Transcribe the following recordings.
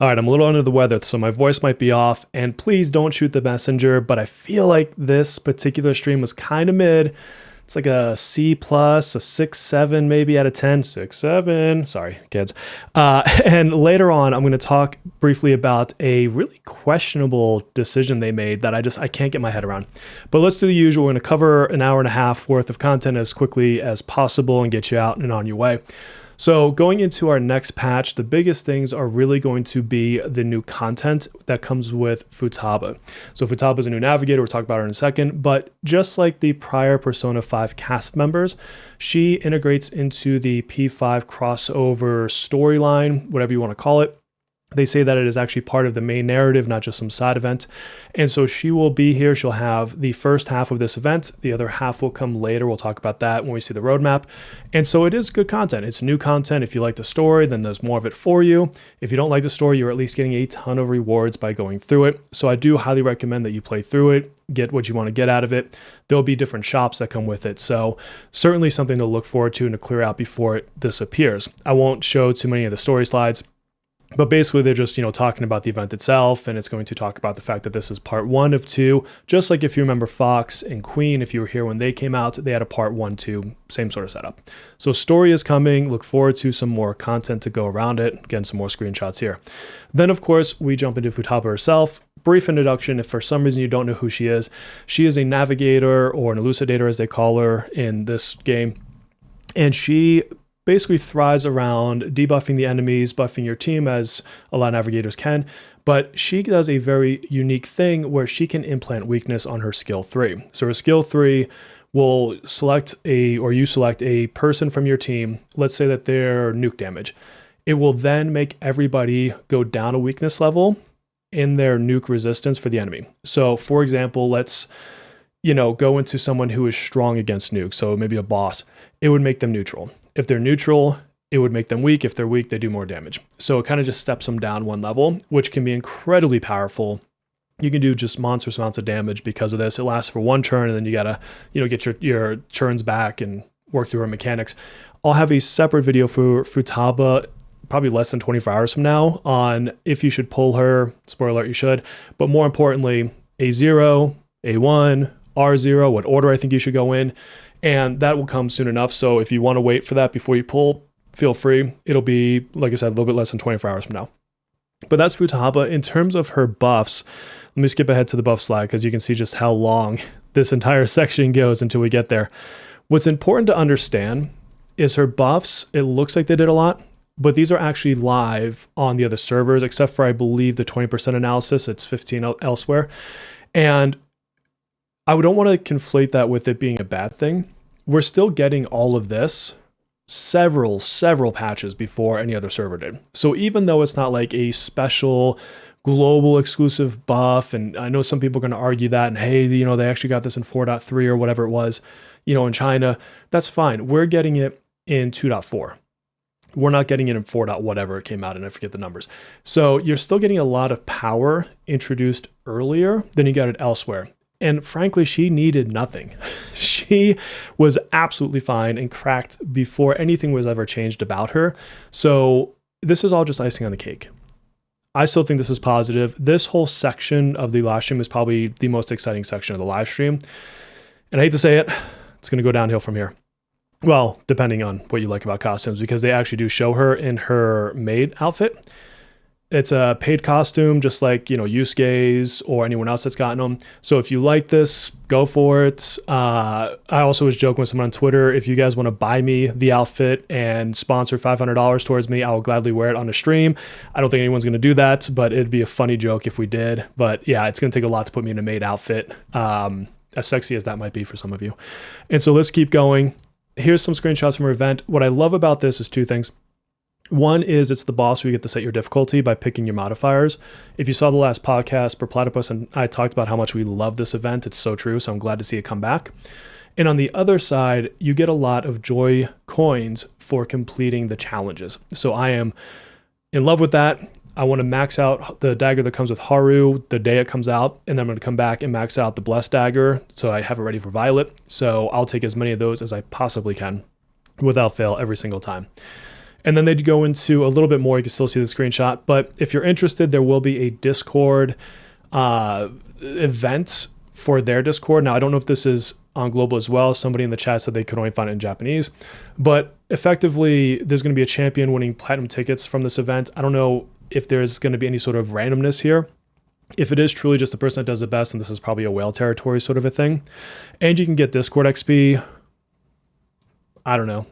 All right, I'm a little under the weather, so my voice might be off, and please don't shoot the messenger, but I feel like this particular stream was kind of mid. It's like a C plus, a 6.7 maybe out of 10, 6.7. Sorry, kids. And later on, I'm going to talk briefly about a really questionable decision they made that I can't get my head around. But let's do the usual. We're going to cover an hour and a half worth of content as quickly as possible and get you out and on your way. So going into our next patch, the biggest things are really going to be the new content that comes with Futaba. So Futaba is a new navigator. We'll talk about her in a second. But just like the prior Persona 5 cast members, she integrates into the P5 crossover storyline, whatever you want to call it. They say that it is actually part of the main narrative, not just some side event. And so she will be here. She'll have the first half of this event. The other half will come later. We'll talk about that when we see the roadmap. And so it is good content. It's new content. If you like the story, then there's more of it for you. If you don't like the story, you're at least getting a ton of rewards by going through it. So I do highly recommend that you play through it, get what you want to get out of it. There'll be different shops that come with it. So certainly something to look forward to and to clear out before it disappears. I won't show too many of the story slides. But basically, they're just, talking about the event itself, and it's going to talk about the fact that this is part 1 of 2. Just like if you remember Fox and Queen, if you were here when they came out, they had a part 1, 2, same sort of setup. So story is coming. Look forward to some more content to go around it. Again, some more screenshots here. Then, of course, we jump into Futaba herself. Brief introduction. If for some reason you don't know who she is a navigator or an elucidator, as they call her in this game. And she basically thrives around debuffing the enemies, buffing your team, as a lot of navigators can, but she does a very unique thing where she can implant weakness on her skill 3. So her skill 3 will select a person from your team. Let's say that they're nuke damage. It will then make everybody go down a weakness level in their nuke resistance for the enemy. So for example, let's go into someone who is strong against nuke. So maybe a boss. It would make them neutral. If they're neutral, it would make them weak. If they're weak, they do more damage. So it kind of just steps them down one level, which can be incredibly powerful. You can do just monstrous amounts of damage because of this. It lasts for one turn, and then you gotta, get your turns back and work through her mechanics. I'll have a separate video for Futaba, probably less than 24 hours from now, on if you should pull her. Spoiler alert, you should. But more importantly, A0, A1, R0, what order I think you should go in. And that will come soon enough. So if you want to wait for that before you pull, feel free. It'll be, like I said, a little bit less than 24 hours from now. But that's Futaba. In terms of her buffs, let me skip ahead to the buff slide because you can see just how long this entire section goes until we get there. What's important to understand is her buffs, it looks like they did a lot, but these are actually live on the other servers, except for, I believe, the 20% analysis. It's 15 elsewhere. And I don't want to conflate that with it being a bad thing. We're still getting all of this several patches before any other server did. So even though it's not like a special global exclusive buff, and I know some people are going to argue that, and hey, they actually got this in 4.3 or whatever it was, in China, that's fine. We're getting it in 2.4. We're not getting it in 4. Whatever it came out in. I forget the numbers. So you're still getting a lot of power introduced earlier than you got it elsewhere. And frankly, she needed nothing. She was absolutely fine and cracked before anything was ever changed about her. So this is all just icing on the cake. I still think this is positive. This whole section of the live stream is probably the most exciting section of the live stream. And I hate to say it, it's going to go downhill from here. Well, depending on what you like about costumes, because they actually do show her in her maid outfit. It's a paid costume, just like, Yusuke's or anyone else that's gotten them. So if you like this, go for it. I also was joking with someone on Twitter. If you guys want to buy me the outfit and sponsor $500 towards me, I will gladly wear it on the stream. I don't think anyone's going to do that, but it'd be a funny joke if we did. But yeah, it's going to take a lot to put me in a maid outfit, as sexy as that might be for some of you. And so let's keep going. Here's some screenshots from her event. What I love about this is 2 things. One is it's the boss where you get to set your difficulty by picking your modifiers. If you saw the last podcast, Platypus and I talked about how much we love this event. It's so true, so I'm glad to see it come back. And on the other side, you get a lot of joy coins for completing the challenges. So I am in love with that. I want to max out the dagger that comes with Haru the day it comes out, and then I'm going to come back and max out the Blessed Dagger, so I have it ready for Violet. So I'll take as many of those as I possibly can without fail every single time. And then they'd go into a little bit more. You can still see the screenshot. But if you're interested, there will be a Discord event for their Discord. Now, I don't know if this is on global as well. Somebody in the chat said they could only find it in Japanese. But effectively, there's going to be a champion winning platinum tickets from this event. I don't know if there's going to be any sort of randomness here. If it is truly just the person that does the best, and this is probably a whale territory sort of a thing. And you can get Discord XP. I don't know.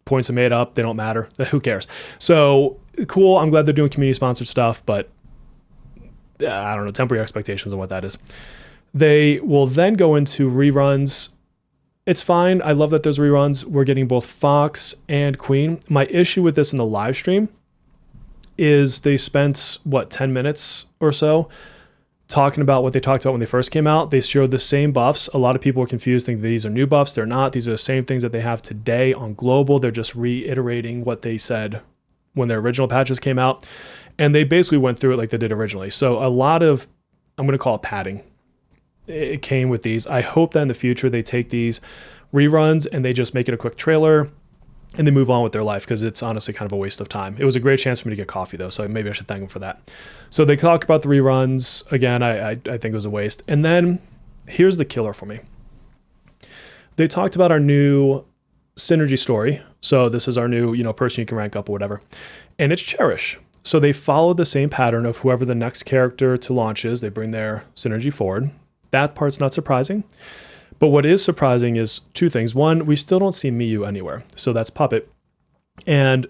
Points are made up. They don't matter. Who cares? So cool. I'm glad they're doing community sponsored stuff, but I don't know, temporary expectations on what that is. They will then go into reruns. It's fine. I love that there's reruns. We're getting both Fox and Queen. My issue with this in the live stream is they spent, 10 minutes or so talking about what they talked about when they first came out. They showed the same buffs. A lot of people were confused, thinking these are new buffs. They're not. These are the same things that they have today on global. They're just reiterating what they said when their original patches came out. And they basically went through it like they did originally. So a lot of, I'm going to call it padding. It came with these. I hope that in the future they take these reruns and they just make it a quick trailer and they move on with their life, because it's honestly kind of a waste of time. It was a great chance for me to get coffee though, so maybe I should thank them for that. So they talk about the reruns. Again, I think it was a waste. And then here's the killer for me. They talked about our new synergy story. So this is our new, person you can rank up or whatever. And it's Cherish. So they followed the same pattern of whoever the next character to launch is, they bring their synergy forward. That part's not surprising. But what is surprising is two things. One, we still don't see Miyu anywhere. So that's Puppet. And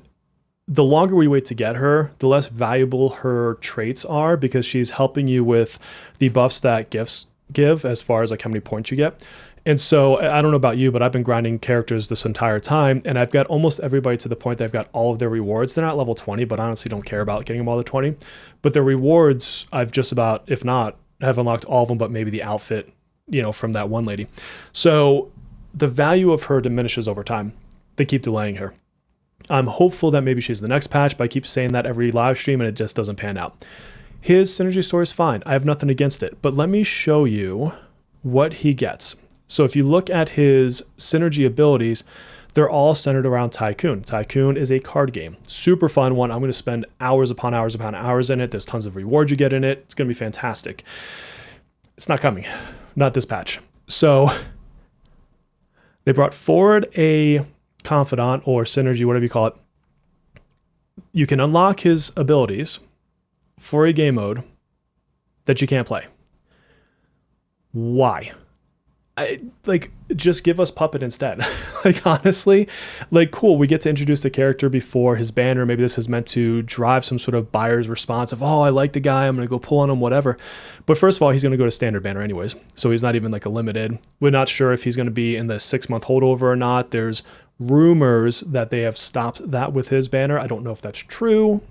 the longer we wait to get her, the less valuable her traits are, because she's helping you with the buffs that gifts give, as far as like how many points you get. And so I don't know about you, but I've been grinding characters this entire time, and I've got almost everybody to the point that I've got all of their rewards. They're not level 20, but I honestly don't care about getting them all to 20. But their rewards, I've just about, if not, have unlocked all of them, but maybe the outfit, from that one lady. So the value of her diminishes over time. They keep delaying her. I'm hopeful that maybe she's the next patch, but I keep saying that every live stream and it just doesn't pan out. His synergy story is fine. I have nothing against it, but let me show you what he gets. So if you look at his synergy abilities, they're all centered around Tycoon. Tycoon is a card game. Super fun one. I'm going to spend hours upon hours upon hours in it. There's tons of rewards you get in it. It's going to be fantastic. It's not coming. Not this patch. So they brought forward a confidant or synergy, whatever you call it. You can unlock his abilities for a game mode that you can't play. Why? Just give us Puppet instead. Honestly, cool. We get to introduce the character before his banner. Maybe this is meant to drive some sort of buyer's response of, oh, I like the guy, I'm going to go pull on him, whatever. But first of all, he's going to go to standard banner anyways. So he's not even a limited. We're not sure if he's going to be in the 6-month holdover or not. There's rumors that they have stopped that with his banner. I don't know if that's true.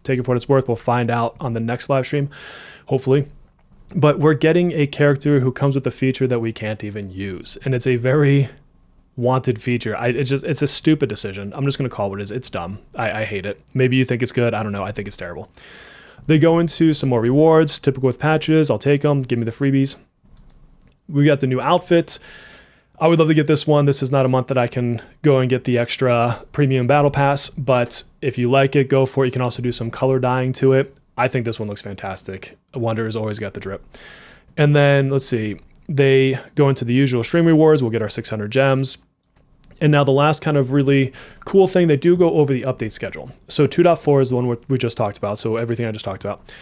Take it for what it's worth. We'll find out on the next live stream, hopefully. But we're getting a character who comes with a feature that we can't even use. And it's a very wanted feature. It's a stupid decision. I'm just going to call it what it is. It's dumb. I hate it. Maybe you think it's good. I don't know. I think it's terrible. They go into some more rewards, typical with patches. I'll take them. Give me the freebies. We got the new outfits. I would love to get this one. This is not a month that I can go and get the extra premium battle pass. But if you like it, go for it. You can also do some color dyeing to it. I think this one looks fantastic. Wonder has always got the drip. And then let's see, they go into the usual stream rewards. We'll get our 600 gems. And now the last kind of really cool thing, they do go over the update schedule. So 2.4 is the one we just talked about. So everything I just talked about.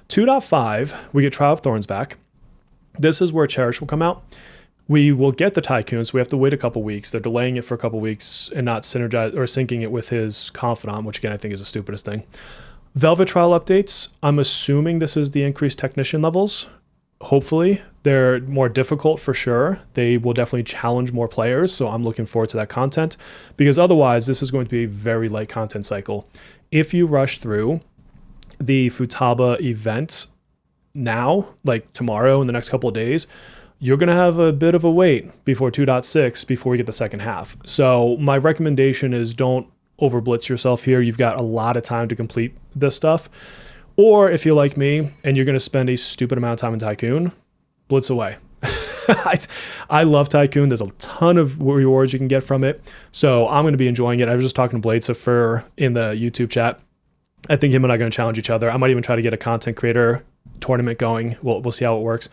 2.5, we get Trial of Thorns back. This is where Cherish will come out. We will get the Tycoon, so we have to wait a couple weeks. They're delaying it for a couple weeks and not synergize or syncing it with his Confidant, which again, I think is the stupidest thing. Velvet Trial updates, I'm assuming this is the increased technician levels. Hopefully. They're more difficult for sure. They will definitely challenge more players, so I'm looking forward to that content, because otherwise this is going to be a very light content cycle. If you rush through the Futaba event now, tomorrow in the next couple of days, you're going to have a bit of a wait before 2.6 before we get the second half. So my recommendation is don't overblitz yourself here. You've got a lot of time to complete this stuff. Or if you're like me and you're going to spend a stupid amount of time in Tycoon, blitz away. I love Tycoon. There's a ton of rewards you can get from it. So I'm going to be enjoying it. I was just talking to Bladesifer in the YouTube chat. I think him and I are going to challenge each other. I might even try to get a content creator tournament going. We'll see how it works.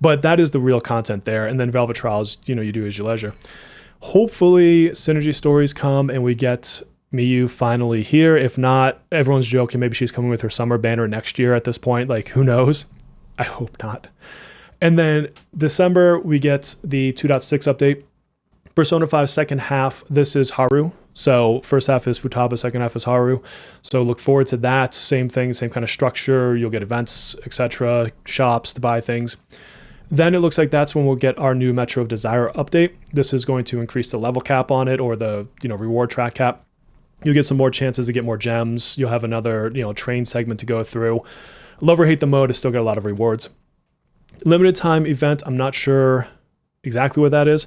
But that is the real content there. And then Velvet Trials, you do as your leisure. Hopefully Synergy Stories come and we get Miyu finally here. If not, everyone's joking. Maybe she's coming with her summer banner next year at this point. Like, who knows? I hope not. And then December, we get the 2.6 update. Persona 5 second half, this is Haru. So first half is Futaba, second half is Haru. So look forward to that. Same thing, same kind of structure. You'll get events, etc., shops to buy things. Then it looks like that's when we'll get our new Metro of Desire update. This is going to increase the level cap on it, or the reward track cap. You'll get some more chances to get more gems. You'll have another train segment to go through. Love or hate the mode, it's still got a lot of rewards. Limited time event, I'm not sure exactly what that is.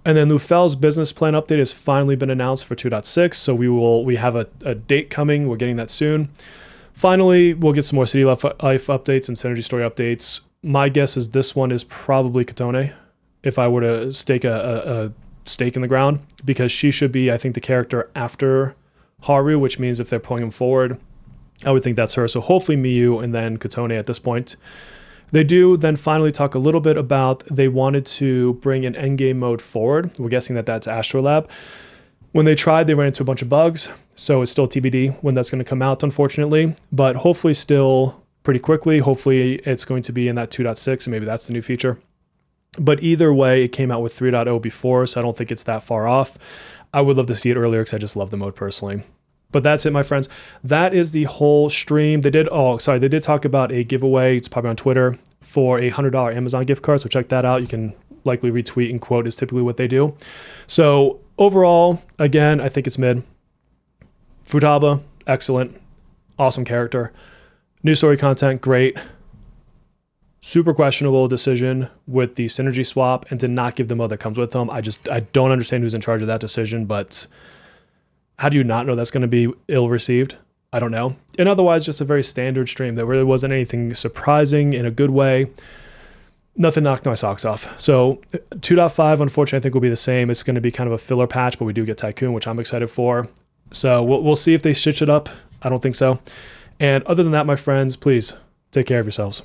And then Lufel's business plan update has finally been announced for 2.6. So we have a date coming. We're getting that soon. Finally, we'll get some more City Life updates and Synergy Story updates. My guess is this one is probably Katone, if I were to stake a stake in the ground, because she should be, I think, the character after Haru, which means if they're pulling him forward, I would think that's her. So hopefully Miyu and then Katone at this point. They do then finally talk a little bit about they wanted to bring an endgame mode forward. We're guessing that that's Astrolab. When they tried, they ran into a bunch of bugs. So it's still TBD when that's going to come out, unfortunately. But hopefully still pretty quickly. Hopefully it's going to be in that 2.6, and maybe that's the new feature. But either way, it came out with 3.0 before, so I don't think it's that far off. I would love to see it earlier because I just love the mode personally. But that's it, my friends. That is the whole stream. They did talk about a giveaway. It's probably on Twitter for a $100 Amazon gift card. So check that out. You can likely retweet and quote is typically what they do. So overall, again, I think it's mid. Futaba, excellent. Awesome character. New story content, great. Super questionable decision with the synergy swap and to not give the mode that comes with them. I don't understand who's in charge of that decision, but how do you not know that's going to be ill-received? I don't know. And otherwise, just a very standard stream. There really wasn't anything surprising in a good way. Nothing knocked my socks off. So 2.5, unfortunately, I think will be the same. It's going to be kind of a filler patch, but we do get Tycoon, which I'm excited for. So we'll see if they stitch it up. I don't think so. And other than that, my friends, please take care of yourselves.